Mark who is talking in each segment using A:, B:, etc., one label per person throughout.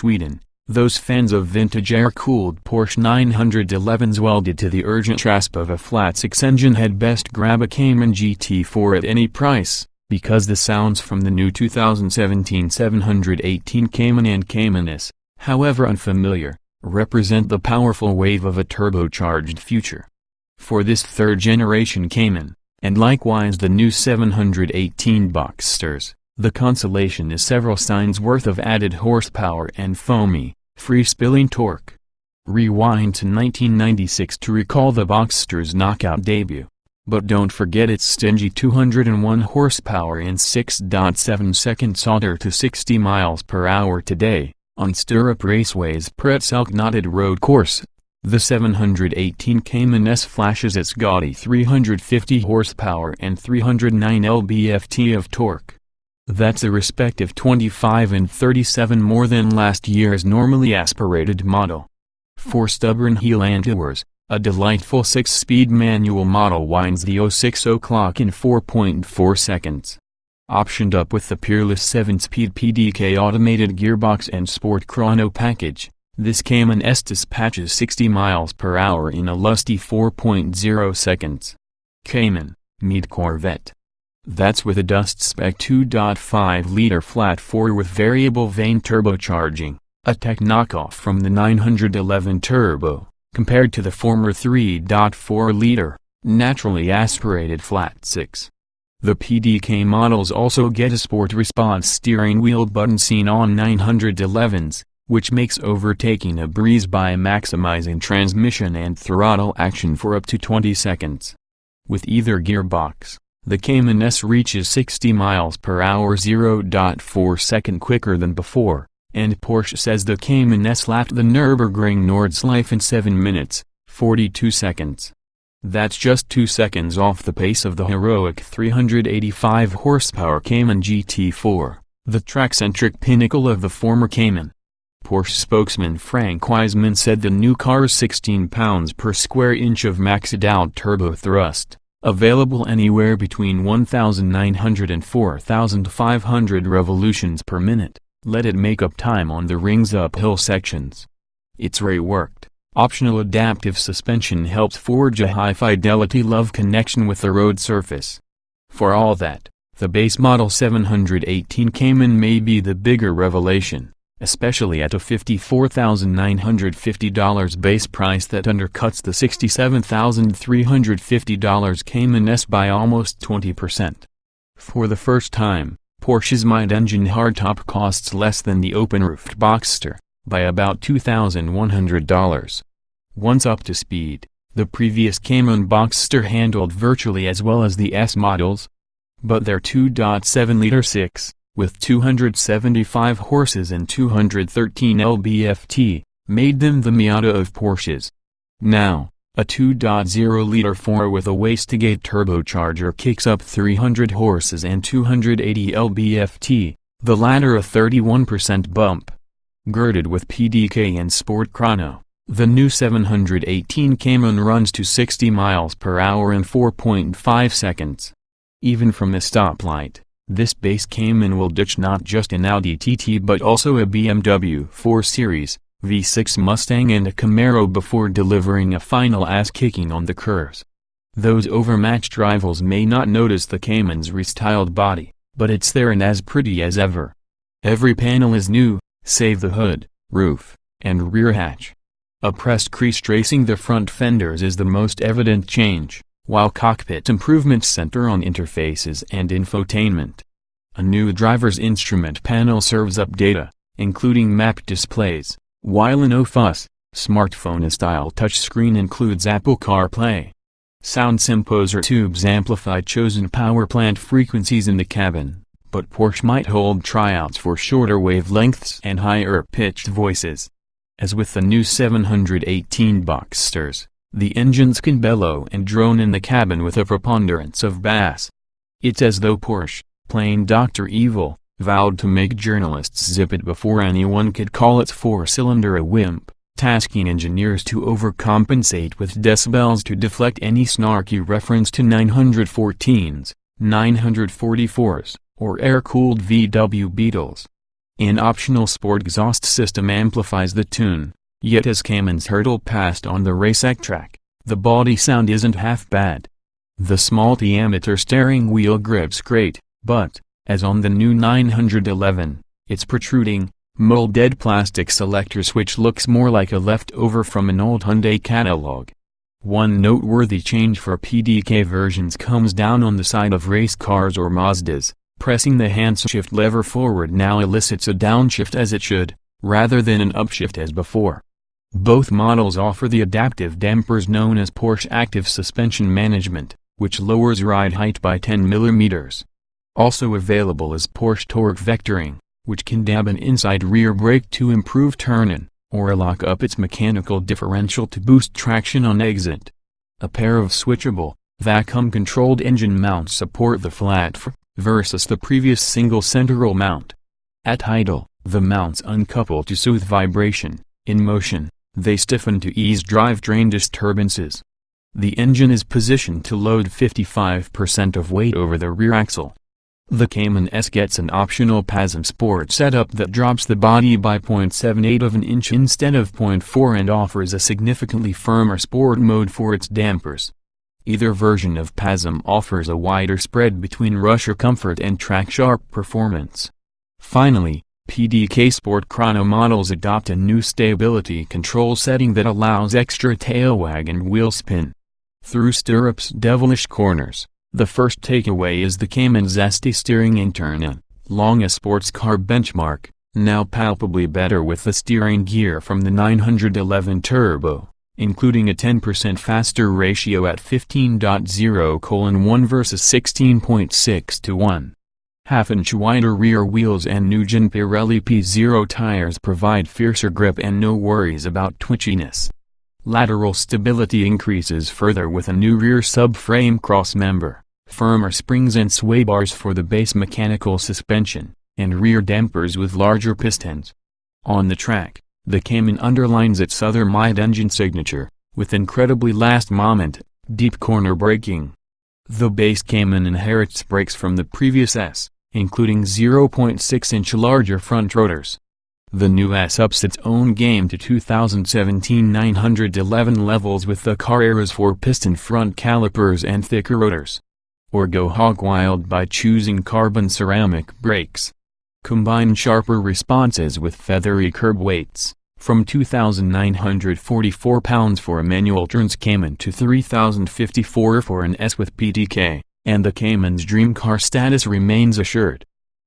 A: Sweden. Those fans of vintage air-cooled Porsche 911s welded to the urgent rasp of a flat six-engine had best grab a Cayman GT4 at any price, because the sounds from the new 2017 718 Cayman and Cayman S, however unfamiliar, represent the powerful wave of a turbocharged future. For this third-generation Cayman, and likewise the new 718 Boxsters, the consolation is several signs worth of added horsepower and foamy, free-spilling torque. Rewind to 1996 to recall the Boxster's knockout debut. But don't forget its stingy 201 horsepower in 6.7 seconds solder to 60 miles per hour today, on Stirrup Raceway's pretzel-knotted road course. The 718 Cayman S flashes its gaudy 350 horsepower and 309 lb-ft of torque. That's a respective 25 and 37 more than last year's normally aspirated model. For stubborn heel-anti-wars, a delightful 6-speed manual model winds the 060 clock in 4.4 seconds. Optioned up with the peerless 7-speed PDK automated gearbox and sport chrono package, this Cayman S dispatches 60 miles per hour in a lusty 4.0 seconds. Cayman, meet Corvette. That's with a dust-spec 2.5-liter flat-4 with variable vane turbocharging, a tech knockoff from the 911 Turbo, compared to the former 3.4-liter, naturally aspirated flat-6. The PDK models also get a sport response steering wheel button seen on 911s, which makes overtaking a breeze by maximizing transmission and throttle action for up to 20 seconds. With either gearbox, the Cayman S reaches 60 miles per hour 0.4 second quicker than before, and Porsche says the Cayman S lapped the Nürburgring Nordschleife in 7 minutes, 42 seconds. That's just 2 seconds off the pace of the heroic 385 horsepower Cayman GT4, the track-centric pinnacle of the former Cayman. Porsche spokesman Frank Wiseman said the new car's 16 pounds per square inch of maxed-out turbo thrust, available anywhere between 1,900 and 4,500 revolutions per minute, let it make up time on the ring's uphill sections. Its reworked, optional adaptive suspension helps forge a high-fidelity love connection with the road surface. For all that, the base model 718 Cayman may be the bigger revelation, especially at a $54,950 base price that undercuts the $67,350 Cayman S by almost 20%. For the first time, Porsche's mid-engine hardtop costs less than the open-roofed Boxster, by about $2,100. Once up to speed, the previous Cayman Boxster handled virtually as well as the S models. But their 2.7-liter 6, with 275 horses and 213 lb-ft, made them the Miata of Porsches. Now, a 2.0-liter 4 with a wastegate turbocharger kicks up 300 horses and 280 lb-ft, the latter a 31% bump. Girded with PDK and sport chrono, the new 718 Cayman runs to 60 miles per hour in 4.5 seconds. Even from a stoplight, this base Cayman will ditch not just an Audi TT but also a BMW 4 Series, V6 Mustang and a Camaro before delivering a final ass-kicking on the curves. Those overmatched rivals may not notice the Cayman's restyled body, but it's there and as pretty as ever. Every panel is new, save the hood, roof, and rear hatch. A pressed crease tracing the front fenders is the most evident change, while cockpit improvements center on interfaces and infotainment. A new driver's instrument panel serves up data, including map displays, while a no-fuss, smartphone-style touchscreen includes Apple CarPlay. Sound Symposer tubes amplify chosen power plant frequencies in the cabin, but Porsche might hold tryouts for shorter wavelengths and higher-pitched voices. As with the new 718 Boxsters, the engines can bellow and drone in the cabin with a preponderance of bass. It's as though Porsche, playing Dr. Evil, vowed to make journalists zip it before anyone could call its four-cylinder a wimp, tasking engineers to overcompensate with decibels to deflect any snarky reference to 914s, 944s, or air-cooled VW Beetles. An optional sport exhaust system amplifies the tune, yet as Cayman's hurtle past on the racetrack track, the body sound isn't half bad. The small diameter steering wheel grips great, but, as on the new 911, its protruding, molded plastic selector switch looks more like a leftover from an old Hyundai catalog. One noteworthy change for PDK versions comes down on the side of race cars or Mazdas. Pressing the handshift lever forward now elicits a downshift as it should, rather than an upshift as before. Both models offer the adaptive dampers known as Porsche Active Suspension Management, which lowers ride height by 10 mm. Also available is Porsche Torque Vectoring, which can dab an inside rear brake to improve turn-in, or lock up its mechanical differential to boost traction on exit. A pair of switchable, vacuum-controlled engine mounts support the flat F versus the previous single central mount. At idle, the mounts uncouple to soothe vibration. In motion, they stiffen to ease drivetrain disturbances. The engine is positioned to load 55% of weight over the rear axle. The Cayman S gets an optional PASM Sport setup that drops the body by 0.78 of an inch instead of 0.4 and offers a significantly firmer sport mode for its dampers. Either version of PASM offers a wider spread between rusher comfort and track-sharp performance. Finally, PDK Sport Chrono models adopt a new stability control setting that allows extra tailwag and wheel spin. Through stirrups' devilish corners, the first takeaway is the Cayman's zesty steering and turn-in, long a sports car benchmark, now palpably better with the steering gear from the 911 Turbo, including a 10% faster ratio at 15.0:1 versus 16.6:1. Half-inch wider rear wheels and new-gen Pirelli P0 tires provide fiercer grip and no worries about twitchiness. Lateral stability increases further with a new rear subframe crossmember, firmer springs and sway bars for the base mechanical suspension, and rear dampers with larger pistons. On the track, the Cayman underlines its other mid-engine signature, with incredibly last-moment, deep corner braking. The base Cayman inherits brakes from the previous S, including 0.6-inch larger front rotors. The new S ups its own game to 2017 911 levels with the Carrera's 4-piston front calipers and thicker rotors. Or go hog wild by choosing carbon ceramic brakes. Combine sharper responses with feathery curb weights, from 2,944 pounds for a manual turns Cayman to 3,054 for an S with PDK, and the Cayman's dream car status remains assured.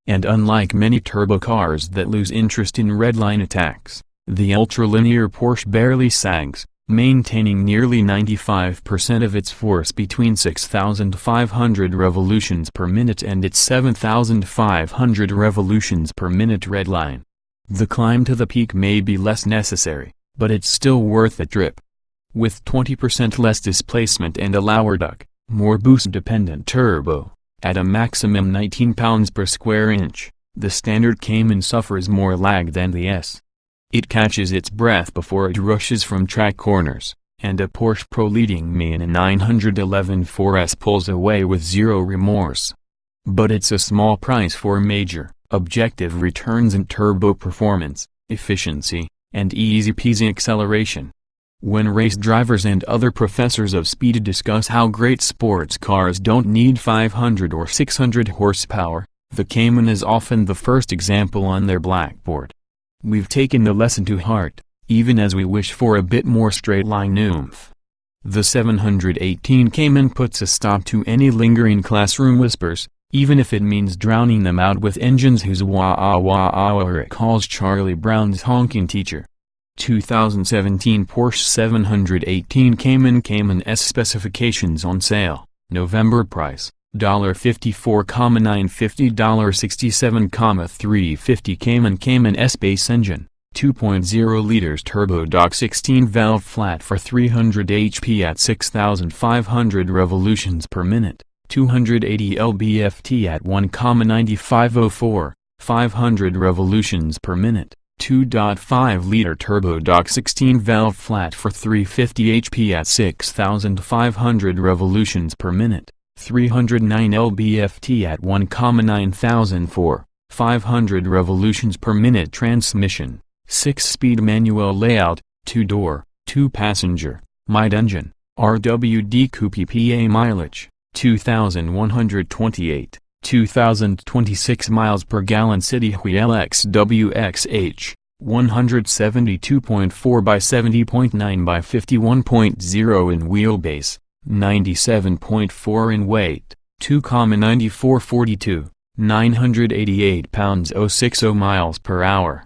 A: And unlike many turbo cars that lose interest in redline attacks, the ultralinear Porsche barely sags, maintaining nearly 95% of its force between 6,500 revolutions per minute and its 7,500 revolutions per minute redline. The climb to the peak may be less necessary, but it's still worth the trip. With 20% less displacement and a lower duck, more boost-dependent turbo, at a maximum 19 pounds per square inch, the standard Cayman suffers more lag than the S. It catches its breath before it rushes from track corners, and a Porsche Pro leading me in a 911 4S pulls away with zero remorse. But it's a small price for major, objective returns in turbo performance, efficiency, and easy-peasy acceleration. When race drivers and other professors of speed discuss how great sports cars don't need 500 or 600 horsepower, the Cayman is often the first example on their blackboard. We've taken the lesson to heart, even as we wish for a bit more straight-line oomph. The 718 Cayman puts a stop to any lingering classroom whispers, even if it means drowning them out with engines whose wah-ah-wah-ah recalls Charlie Brown's honking teacher. 2017 Porsche 718 Cayman S specifications on sale, November price, $54,950 $67,350 Cayman S base engine, 2.0 liters turbo dock 16-valve flat for 300 HP at 6,500 revolutions per minute, 280 lb-ft at 1,9504, 500 revolutions per minute. 2.5-liter turbo dock 16-valve flat for 350 HP at 6,500 revolutions per minute, 309 lb-ft at 1,9004, 500 revolutions per minute transmission, 6-speed manual layout, 2-door, 2-passenger, mid-engine, RWD coupe PA mileage, 2,128, 2,026 miles per gallon city wheel XWXH, 172.4 by 70.9 by 51.0 in wheelbase, 97.4 in weight, 2,9442, 988 pounds 060 miles per hour,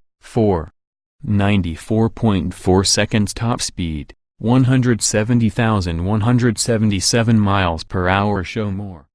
A: 94.4 seconds top speed, 170,177 miles per hour. Show more.